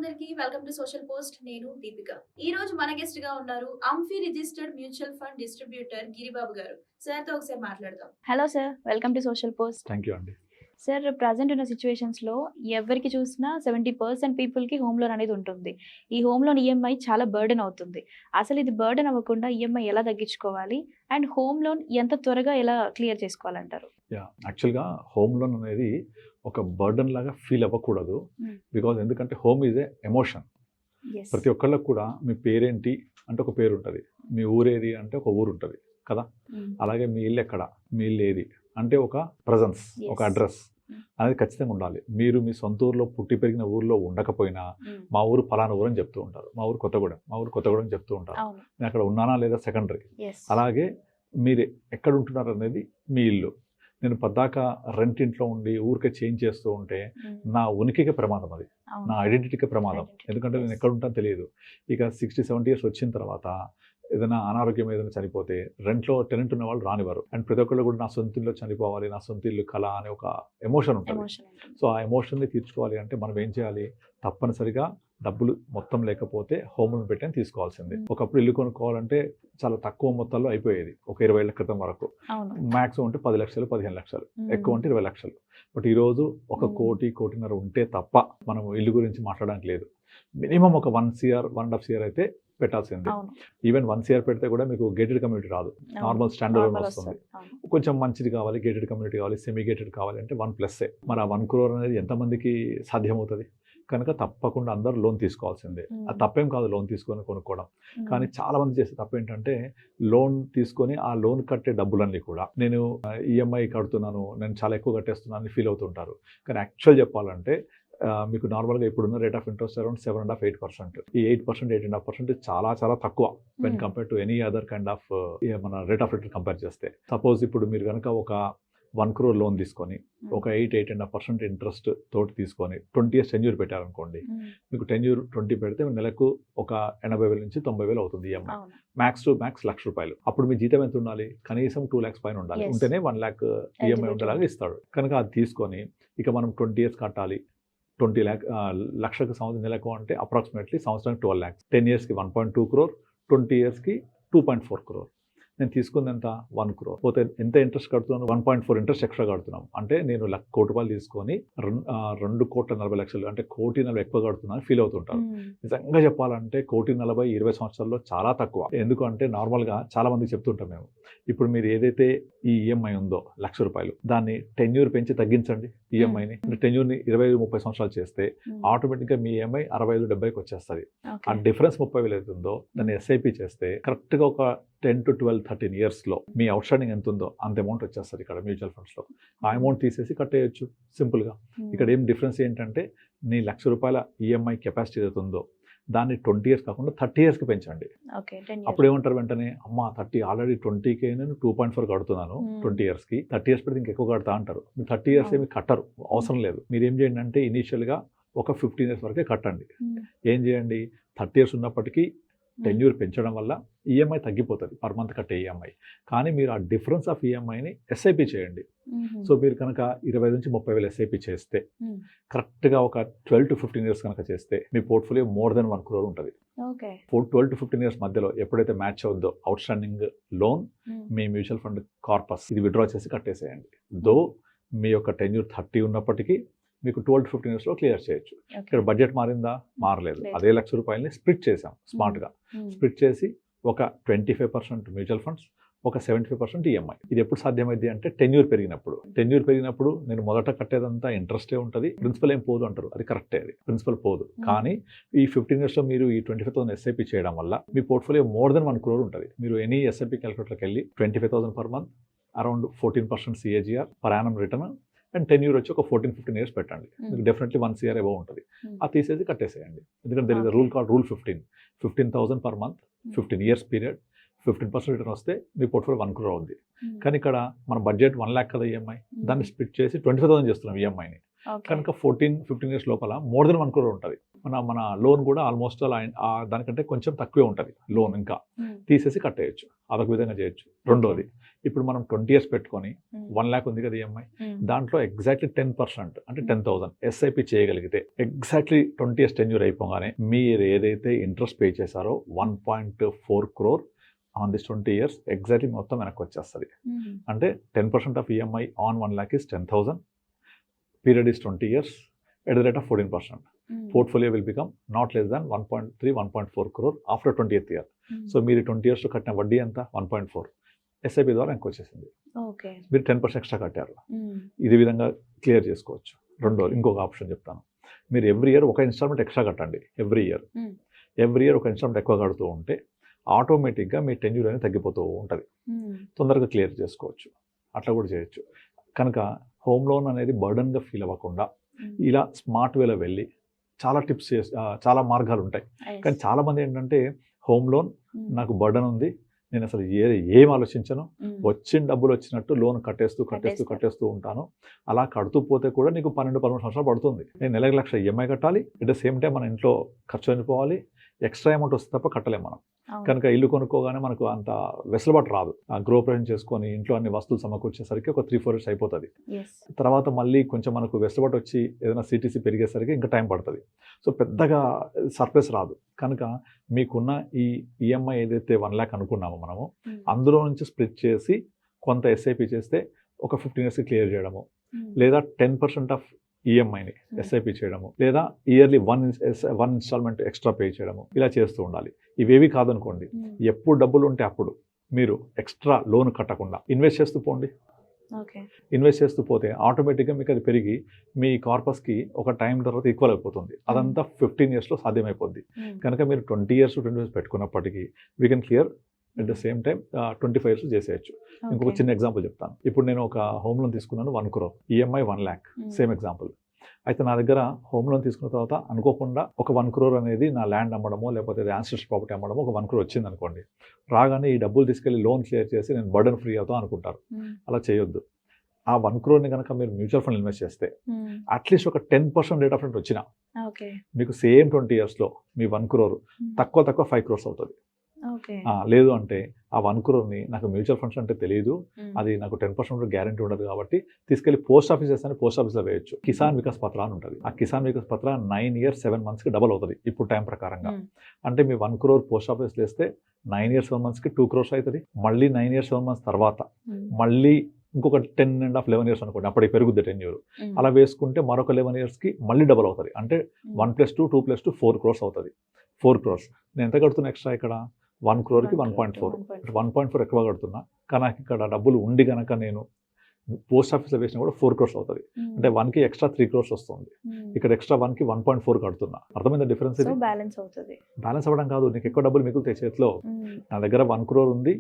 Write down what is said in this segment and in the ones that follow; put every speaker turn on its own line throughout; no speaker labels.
అందరికి welcome to Social post. నేను దీపిక. ఈ రోజు మన గెస్ట్ గా ఉన్నారు AMFI registered mutual fund distributor Giribabu garu. Sir తో ఒకసారి మాట్లాడదాం.
Hello sir, welcome to Social Post.
Thank you అండి.
సార్, ప్రజెంట్ ఉన్న సిచ్యువేషన్స్లో ఎవరికి చూసినా 70% పీపుల్కి హోమ్ లోన్ అనేది ఉంటుంది. ఈ హోమ్ లోన్ ఈఎంఐ చాలా బర్డెన్ అవుతుంది. అసలు ఇది బర్డెన్ అవ్వకుండా ఈఎంఐ ఎలా తగ్గించుకోవాలి అండ్ హోమ్ లోన్ ఎంత త్వరగా ఎలా క్లియర్ చేసుకోవాలంటారు?
యాక్చువల్గా హోమ్ లోన్ అనేది ఒక బర్డెన్ లాగా ఫీల్ అవ్వకూడదు. బికాజ్ ఎందుకంటే హోమ్ ఈజ్ ఏ ఎమోషన్. ప్రతి ఒక్కళ్ళకు కూడా మీ పేరేంటి అంటే ఒక పేరు ఉంటుంది, మీ ఊరేది అంటే ఒక ఊరు ఉంటుంది కదా. అలాగే మీ ఇల్లు ఎక్కడ, మీ ఇల్లు ఏది అంటే ఒక ప్రజెన్స్, ఒక అడ్రస్ అనేది ఖచ్చితంగా ఉండాలి. మీరు మీ సొంత ఊరిలో పుట్టి పెరిగిన ఊరిలో ఉండకపోయినా మా ఊరు ఫలానా ఊరు అని చెప్తూ ఉంటారు. మా ఊరు కొత్తగూడెం చెప్తూ ఉంటారు. నేను అక్కడ ఉన్నానా లేదా సెకండరీ. అలాగే మీరు ఎక్కడ ఉంటున్నారు అనేది మీ ఇల్లు. నేను పద్దాక రెంట్ ఇంట్లో ఉండి ఊరికే చేంజ్ చేస్తూ ఉంటే నా ఉనికికి ప్రమాదం, అది నా ఐడెంటిటీకి ప్రమాదం. ఎందుకంటే నేను ఎక్కడ ఉంటానో తెలియదు. ఇక 60-70 ఇయర్స్ వచ్చిన తర్వాత ఏదైనా అనారోగ్యం ఏదైనా చనిపోతే రెంట్లో టెనెంట్ ఉన్న వాళ్ళు రానివారు. అండ్ ప్రతి ఒక్కళ్ళు కూడా నా సొంత ఇల్లు చనిపోవాలి, నా సొంత ఇల్లు కళ అనే ఒక ఎమోషన్ ఉంటుంది. సో ఆ ఎమోషన్ని తీర్చుకోవాలి అంటే మనం ఏం చేయాలి? తప్పనిసరిగా డబ్బులు మొత్తం లేకపోతే హోమ్ లోన్ పెట్టని తీసుకోవాల్సిందే. ఒకప్పుడు ఇల్లు కొనుక్కోవాలంటే చాలా తక్కువ మొత్తాల్లో అయిపోయేది, ఒక 20 ఏళ్ల క్రితం వరకు. మ్యాక్సిమం అంటే 10 లక్షలు 15 లక్షలు, ఎక్కువ అంటే 20 లక్షలు. బట్ ఈరోజు 1 కోటి 1.5 కోటి ఉంటే తప్ప మనం ఇల్లు గురించి మాట్లాడడానికి లేదు. మినిమం ఒక 1 CR 1.5 CR అయితే పెట్టాల్సిందే. ఈవెన్ 1 CR పెడితే కూడా మీకు గేటెడ్ కమ్యూనిటీ రాదు, నార్మల్ స్టాండర్డ్ వస్తుంది. కొంచెం మంచిది కావాలి, గేటెడ్ కమ్యూనిటీ కావాలి, సెమీ గేటెడ్ కావాలి అంటే 1+. మరి ఆ 1 crore అనేది ఎంతమందికి సాధ్యమవుతుంది? కనుక తప్పకుండా అందరూ లోన్ తీసుకోవాల్సిందే. అది తప్పేం కాదు లోన్ తీసుకొని కొనుక్కోవడం. కానీ చాలా మంది చేసే తప్పు ఏంటంటే లోన్ తీసుకొని ఆ లోన్ కట్టే డబ్బులన్నీ కూడా నేను ఈఎంఐ కడుతున్నాను, నేను చాలా ఎక్కువ కట్టేస్తున్నాను అని ఫీల్ అవుతుంటారు. కానీ యాక్చువల్ చెప్పాలంటే మీకు నార్మల్గా ఇప్పుడున్న రేట్ ఆఫ్ ఇంట్రెస్ట్ అరౌండ్ 7.5-8%. ఈ 8% 8.5% చాలా చాలా తక్కువ when compare to any other kind of మన రేట్ ఆఫ్ రిటర్న్ కంపేర్ చేస్తే. సపోజ్ ఇప్పుడు మీరు కనుక ఒక 1 crore లోన్ తీసుకొని ఒక 8-8.5% ఇంట్రెస్ట్ తోటి తీసుకొని 20 years టెన్యూర్ పెట్టారనుకోండి, మీకు టెన్యూర్ 20 పెడితే నెలకు ఒక 80,000 నుంచి 90,000 అవుతుంది ఈఎంఐ. Max to max ₹1,00,000. అప్పుడు మీ జీతం ఎంత ఉండాలి? కనీసం 2 lakhs పైన ఉండాలి. ఉంటేనే 1 lakh ఈఎంఐ ఉండేలాగా ఇస్తాడు. కనుక అది తీసుకొని ఇక మనం 20 years కట్టాలి. 20 lakh లక్షకు సంవత్సరం నెలకు అంటే అప్రాక్సిమేట్లీ సంవత్సరానికి 12 lakhs. 10 yearsకి 1.2 crore, 20 yearsకి 2.4 crore. నేను తీసుకుంది ఎంత? 1 crore. పోతే ఎంత ఇంట్రెస్ట్ కడుతున్నాను? 1.4 ఇంట్రెస్ట్ ఎక్స్ట్రా కడుతున్నాం. అంటే నేను ₹1 కోటి తీసుకొని 2,40,00,000 అంటే 1,40,00,000 ఎక్కువ కడుతున్నాను ఫీల్ అవుతుంటారు. నిజంగా చెప్పాలంటే 1,40,00,000 20 సంవత్సరాల్లో చాలా తక్కువ. ఎందుకంటే నార్మల్గా చాలా మందికి చెప్తుంటాం మేము, ఇప్పుడు మీరు ఏదైతే ఈ ఈఎంఐ ఉందో ₹1,00,000 దాన్ని టెన్యూర్ పెంచి తగ్గించండి. ఈఎంఐని టెన్యూర్ని 25-30 సంవత్సరాలు చేస్తే ఆటోమేటిక్గా మీ ఈఎంఐ 65-70కి వచ్చేస్తుంది. ఆ డిఫరెన్స్ 30,000 అవుతుందో దాన్ని ఎస్ఐపి చేస్తే కరెక్ట్గా ఒక 10 to 12, 13 yearsలో మీ అవుట్ స్టాండింగ్ ఎంత ఉందో అంత అమౌంట్ వచ్చేస్తుంది ఇక్కడ మ్యూచువల్ ఫండ్స్లో. ఆ అమౌంట్ తీసేసి కట్టేయచ్చు సింపుల్గా. ఇక్కడ ఏం డిఫరెన్స్ ఏంటంటే నీ ₹1,00,000 ఈఎంఐ కెపాసిటీ ఏదైతే ఉందో దాన్ని 20 years కాకుండా 30 yearsకి పెంచండి. అప్పుడు ఏమంటారు వెంటనే, అమ్మా 30 ఆల్రెడీ 20K నేను 2.4 కడుతున్నాను 20 yearsకి, 30 years పెడితే ఇంకెక్కువ కడతా అంటారు. మీరు 30 years ఏమి కట్టరు, అవసరం లేదు. మీరు ఏం చేయండి అంటే ఇనీషియల్గా ఒక 15 years వరకే కట్టండి. ఏం చేయండి, 30 years ఉన్నప్పటికీ టెన్యూర్ పెంచడం వల్ల ఈఎంఐ తగ్గిపోతుంది, పర్ మంత్ కట్టే ఈఎంఐ. కానీ మీరు ఆ డిఫరెన్స్ ఆఫ్ ఈఎంఐని ఎస్ఐపి చేయండి. సో మీరు కనుక 20,000 నుంచి 30,000 ఎస్ఐపి చేస్తే కరెక్ట్గా ఒక 12 to 15 years కనుక చేస్తే మీ పోర్ట్ఫోలియో మోర్ దెన్ 1 crore ఉంటుంది. 12 to 15 years మధ్యలో ఎప్పుడైతే మ్యాచ్ అవుద్దో అవుట్ స్టాండింగ్ లోన్ మీ మ్యూచువల్ ఫండ్ కార్పస్ ఇది విత్డ్రా చేసి కట్టేసేయండి. దో మీ యొక్క టెన్యూర్ 30 ఉన్నప్పటికీ మీకు 12 to 15 yearsలో క్లియర్ చేయొచ్చు. ఇక్కడ బడ్జెట్ మారిందా? మారలేదు. అదే ₹1,00,000 స్ప్లిట్ చేసాం స్మార్ట్గా. స్ప్లిట్ చేసి ఒక 25% మ్యూచువల్ ఫండ్స్, ఒక 75% ఈఎంఐ. ఇది ఎప్పుడు సాధ్యమైంది అంటే టెన్యూర్ పెరిగినప్పుడు నేను మొదట కట్టేదంతా ఇంట్రెస్టే ఉంటుంది, ప్రిన్సిపల్ ఏం పోదు అంటారు. అది కరెక్టే, అది ప్రిన్సిపల్ పోదు. కానీ ఈ 15 yearsలో మీరు ఈ 25,000 ఎస్ఐపి చేయడం వల్ల మీ పోర్ట్ఫోలియో మోర్ దెన్ 1 crore ఉంటుంది. మీరు ఎనీ ఎస్ఐపి క్యాలిక్యులేటర్కి వెళ్ళి 25,000 per month, around 14% CAGR per annum return and tenure వచ్చి ఒక 14-15 years పెట్టండి. మీకు డెఫినెట్లీ 1 CR అబౌవ్ ఉంటుంది. అది తీసేసి కట్టేసేయండి. ఎందుకంటే there is a rule called rule 15. 15,000 per month, 15 years period, 15% return వస్తే మీ పోర్ట్ఫోలియో 1 crore అవుద్ది. కానీ ఇక్కడ మన బడ్జెట్ 1 lakh కదా ఈఎంఐ, దాన్ని స్ప్లిట్ చేసి 25,000 చేస్తున్నాం ఈఎంఐని. కనుక 14-15 years లోపల మోర్ దెన్ 1 crore ఉంటుంది. మన లోన్ కూడా ఆల్మోస్ట్ దానికంటే కొంచెం తక్కువే ఉంటుంది లోన్, ఇంకా తీసేసి కట్టేయచ్చు, అదొక విధంగా చేయొచ్చు. రెండోది, ఇప్పుడు మనం 20 years పెట్టుకొని 1 lakh ఉంది కదా ఈఎంఐ, దాంట్లో ఎగ్జాక్ట్లీ 10% అంటే 10,000 ఎస్ఐపి చేయగలిగితే ఎగ్జాక్ట్లీ 20 years టెన్యూర్ అయిపోగానే మీరు ఏదైతే ఇంట్రెస్ట్ పే చేశారో 1.4 crore on this 20 years exactly మొత్తం వెనక్కి వచ్చేస్తుంది. అంటే 10% of EMI on 1 lakh is 10,000, period is 20 years at the rate of 14%. Portfolio will become not less than 1.3-1.4 crore after 20th year. So మీరు 20 years కట్టిన వడ్డీ ఎంత? 1.4 SIP ద్వారా వెనక్కి వచ్చేసింది. మీరు 10% ఎక్స్ట్రా కట్టారు. ఇది విధంగా క్లియర్ చేసుకోవచ్చు. రెండోది, ఇంకొక ఆప్షన్ చెప్తాను. మీరు ఎవ్రీ ఇయర్ ఒక ఇన్స్టాల్మెంట్ ఎక్స్ట్రా కట్టండి. ఎవ్రీ ఇయర్ ఒక ఇన్స్టాల్మెంట్ ఎక్కువ కడుతూ ఉంటే ఆటోమేటిక్గా మీ టెన్యూర్ అనేది తగ్గిపోతూ ఉంటుంది. తొందరగా క్లియర్ చేసుకోవచ్చు. అట్లా కూడా చేయొచ్చు. కనుక హోమ్ లోన్ అనేది బర్డన్గా ఫీల్ అవ్వకుండా ఇలా స్మార్ట్ వేలో వెళ్ళి చాలా టిప్స్ చాలా మార్గాలు ఉంటాయి. కానీ చాలామంది ఏంటంటే హోమ్ లోన్ నాకు బర్డన్ ఉంది, నేను అసలు ఏం ఆలోచించను, వచ్చిన డబ్బులు వచ్చినట్టు లోన్ కట్టేస్తూ ఉంటాను. అలా కడుతూ పోతే కూడా నీకు 12-13 సంవత్సరాలు పడుతుంది. నేను నెలకు 1,00,000 ఈఎంఐ కట్టాలి, అట్ ద సేమ్ టైం మన ఇంట్లో ఖర్చు అయిపోవాలి, ఎక్స్ట్రా అమౌంట్ వస్తే తప్ప కట్టలేము మనం. కనుక ఇల్లు కొనుక్కోగానే మనకు అంత వెసులుబాటు రాదు. గృహప్రవేశం చేసుకొని ఇంట్లో అన్ని వస్తువులు సమకూర్చేసరికి ఒక 3-4 years అయిపోతుంది. తర్వాత మళ్ళీ కొంచెం మనకు వెసులుబాటు వచ్చి ఏదైనా సిటీసీ పెరిగేసరికి ఇంకా టైం పడుతుంది. సో పెద్దగా సర్ప్లస్ రాదు. కనుక మీకున్న ఈ ఈఎంఐ ఏదైతే 1 lakh అనుకున్నామో మనము, అందులో నుంచి స్ప్లిట్ చేసి కొంత ఎస్ఐపి చేస్తే ఒక 15 years క్లియర్ చేయడము, లేదా 10% ఆఫ్ ఈఎంఐని ఎస్ఐపి చేయడము, లేదా ఇయర్లీ 1 ఇన్స్టాల్మెంట్ ఎక్స్ట్రా పే చేయడము, ఇలా చేస్తూ ఉండాలి. ఇవేవి కాదనుకోండి, ఎప్పుడు డబ్బులు ఉంటే అప్పుడు మీరు ఎక్స్ట్రా లోన్ కట్టకుండా ఇన్వెస్ట్ చేస్తూ పోండి. ఇన్వెస్ట్ చేస్తూ పోతే ఆటోమేటిక్గా మీకు అది పెరిగి మీ కార్పస్కి ఒక టైం తర్వాత ఈక్వల్ అయిపోతుంది. అదంతా 15 yearsలో సాధ్యమైపోద్ది. కనుక మీరు 20 years పెట్టుకున్నప్పటికీ we can clear at the same time 25 years చేసేయచ్చు. ఇంకొక చిన్న ఎగ్జాంపుల్ చెప్తాను. ఇప్పుడు నేను ఒక హోమ్ లోన్ తీసుకున్నాను 1 crore, EMI 1 lakh, same example. అయితే నా దగ్గర హోమ్ లోన్ తీసుకున్న తర్వాత అనుకోకుండా ఒక 1 crore అనేది నా ల్యాండ్ అమ్మడమో లేకపోతే యాన్సిస్టర్ ప్రాపర్టీ అమ్మడమో ఒక 1 crore వచ్చింది అనుకోండి. రాగానే ఈ డబ్బులు తీసుకెళ్లి లోన్ క్లియర్ చేసి నేను బర్డన్ ఫ్రీ అవుతాం అనుకుంటారు. అలా చేయొద్దు. ఆ 1 crore కనుక మీరు మ్యూచువల్ ఫండ్ ఇన్వెస్ట్ చేస్తే అట్లీస్ట్ ఒక 10% రేట్ ఆఫ్ రిటర్న్ వచ్చినా మీకు సేమ్ 20 yearsలో మీ 1 crore తక్కువ 5 crores అవుతుంది. లేదు అంటే ఆ 1 crore నాకు మ్యూచువల్ ఫండ్స్ అంటే తెలియదు, అది నాకు 10% గ్యారెంటీ ఉండదు కాబట్టి తీసుకెళ్లి పోస్ట్ ఆఫీస్ చేస్తాను, పోస్ట్ ఆఫీస్లో వేయచ్చు. కిసాన్ వికాస్ పత్ర అని ఉంటుంది. ఆ కిసాన్ వికాస్ పత్ర 9 years 7 monthsకి డబల్ అవుతుంది ఇప్పుడు టైం ప్రకారంగా. అంటే మీ 1 crore పోస్ట్ ఆఫీస్ వేస్తే 9 years 7 monthsకి 2 crores అవుతుంది. మళ్ళీ 9 years 7 months తర్వాత మళ్ళీ ఇంకొక 10.5-11 years అనుకోండి, అప్పటికి పెరుగుద్ది టెన్యూర్. అలా వేసుకుంటే మరొక 11 yearsకి మళ్ళీ డబల్ అవుతుంది. అంటే 1+2 2+2 4 crores అవుతుంది. 4 crores నేను ఎంత కడుతున్నా ఎక్స్ట్రా ఇక్కడ? 1 crore-కి 1.4. 1.4 ఎక్కువ కడుతున్నా. కానీ నాకు ఇక్కడ డబ్బులు ఉండి కనుక నేను పోస్ట్ ఆఫీస్లో వేసినా కూడా 4 crores అవుతుంది. అంటే 1కి ఎక్స్ట్రా 3 crores వస్తుంది. ఇక్కడ ఎక్స్ట్రా 1కి 1.4 కడుతున్నా. అర్థమైందా డిఫరెన్స్? ఇది బ్యాలెన్స్ అవ్వడం కాదు, నీకు ఎక్కువ డబ్బులు మిగులుతాయి చేతిలో. నా దగ్గర 1 crore ఉంది,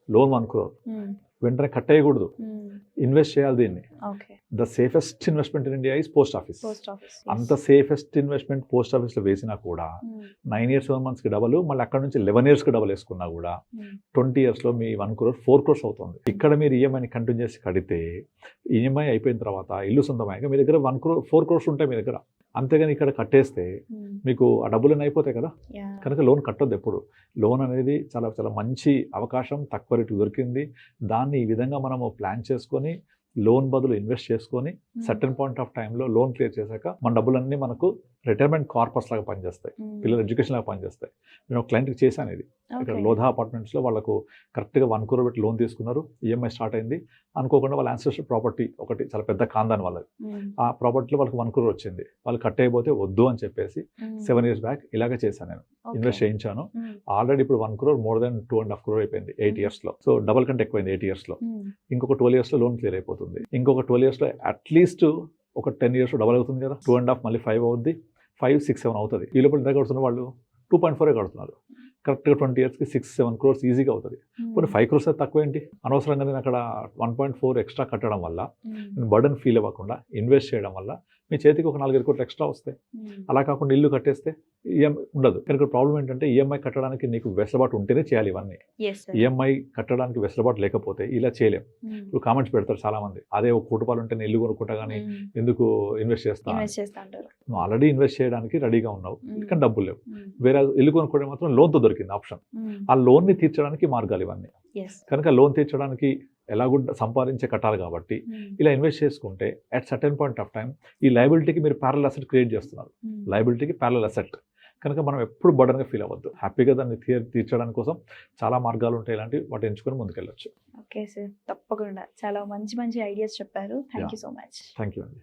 లోన్ 1 crore, వెంటనే కట్టేయకూడదు, ఇన్వెస్ట్ చేయాలి దీన్ని. The safest investment in India is post office. అంత సేఫెస్ట్ ఇన్వెస్ట్మెంట్ పోస్ట్ ఆఫీస్లో వేసినా కూడా 9 years 7 monthsకి డబల్, మళ్ళీ అక్కడ నుంచి 11 yearsకి డబల్ వేసుకున్నా కూడా 20 yearsలో మీ 1 crore 4 crores అవుతుంది. ఇక్కడ మీరు ఈఎంఐని కంటిన్యూ చేసి కడితే ఈఎంఐ అయిపోయిన తర్వాత ఇల్లు సొంతమయ్యాక మీ దగ్గర 4 crores ఉంటాయి మీ దగ్గర. అంతేగాని ఇక్కడ కట్టేస్తే మీకు ఆ డబ్బులు అయిపోతాయి కదా. కనుక లోన్ కట్టొద్దు ఎప్పుడు. లోన్ అనేది చాలా చాలా మంచి అవకాశం, తక్కువ రేటు దొరికింది. దాన్ని ఈ విధంగా మనము ప్లాన్ చేసుకొని లోన్ బదులు ఇన్వెస్ట్ చేసుకొని సర్టన్ పాయింట్ ఆఫ్ టైంలో లోన్ క్లియర్ చేశాక మన డబ్బులన్నీ మనకు రిటైర్మెంట్ కార్పస్ లాగా పనిచేస్తాయి, పిల్లల ఎడ్యుకేషన్ లాగా పనిచేస్తాయి. నేను ఒక క్లయింట్కి చేశాను ఇది. ఇక్కడ లోధా అపార్ట్మెంట్స్లో వాళ్ళకు కరెక్ట్గా 1 crore పెట్టి లోన్ తీసుకున్నారు. ఈఎంఐ స్టార్ట్ అయింది. అనుకోకుండా వాళ్ళ యాన్సిస్టర్ ప్రాపర్టీ ఒకటి చాలా పెద్ద కాందాన్ వాళ్ళది. ఆ ప్రాపర్టీలో వాళ్ళకి 1 crore వచ్చింది. వాళ్ళు కట్టేయబోతే వద్దు అని చెప్పేసి 7 years బ్యాక్ ఇలాగే చేశాను. నేను ఇన్వెస్ట్ చేయించాను. ఆల్రెడీ ఇప్పుడు 1 crore మోర్ దెన్ 2.5 crore అయిపోయింది 8 yearsలో. సో డబల్ కంటే ఎక్కువైంది 8 yearsలో. ఇంకొక 12 yearsలో లోన్ క్లియర్ అయిపోతుంది. ఇంకొక 12 yearsలో అట్లీస్ట్ ఒక 10 years డబల్ అవుతుంది కదా. 2.5 మళ్ళీ 5 అవుద్ది, 5 6 7 అవుతుంది. ఈ లోపల ఎంత కడుతున్న వాళ్ళు 2.4 కడుతున్నారు. కరెక్ట్గా 20 yearsకి 6-7 crores ఈజీగా అవుతుంది. కొన్ని 5 crores అయితే తక్కువ ఏంటి? అనవసరంగా నేను అక్కడ 1.4 ఎక్స్ట్రా కట్టడం వల్ల నేను బర్డన్ ఫీల్ అవ్వకుండా ఇన్వెస్ట్ చేయడం వల్ల మీ చేతికి ఒక 4-5 కోట్లు ఎక్స్ట్రా వస్తాయి. అలా కాకుండా ఇల్లు కట్టేస్తే ఈఎంఐ ఉండదు. కానీ ఇక్కడ ప్రాబ్లం ఏంటంటే ఈఎంఐ కట్టడానికి నీకు వెసులుబాటు ఉంటేనే చేయాలి ఇవన్నీ. ఈఎంఐ కట్టడానికి వెసులుబాటు లేకపోతే ఇలా చేయలేం. ఇప్పుడు కామెంట్స్ పెడతారు చాలా మంది, అదే ఒక కోటి రూపాయలు ఉంటే నేను ఇల్లు కొనుక్కుంటా కానీ ఎందుకు ఇన్వెస్ట్ చేస్తా. నువ్వు ఆల్రెడీ ఇన్వెస్ట్ చేయడానికి రెడీగా ఉన్నావు కానీ డబ్బులు లేవు. వేరే ఇల్లు కొనుక్కోవడం మాత్రం లోన్తో దొరికింది ఆప్షన్. ఆ లోన్ ని తీర్చడానికి మార్గాలు ఇవన్నీ. కనుక లోన్ తీర్చడానికి ఎలాగో సంపాదించే కట్టాలి కాబట్టి ఇలా ఇన్వెస్ట్ చేసుకుంటే at certain point of time ఈ లయబిలిటీకి మీరు ప్యారల్ అసెట్ క్రియేట్ చేస్తున్నారు. లయబిలిటీకి ప్యారల్ అసెట్ కనుక మనం ఎప్పుడు బర్డన్గా ఫీల్ అవ్వద్దు. హ్యాపీగా దాన్ని తీర్చడానికి కోసం చాలా మార్గాలు ఉంటాయి, ఇలాంటి వాటి ఎంచుకొని ముందుకెళ్ళొచ్చు.
ఓకే సార్, తప్పకుండా చాలా మంచి మంచి ఐడియాస్ చెప్పారు. Thank you so much.
Thank you అండి.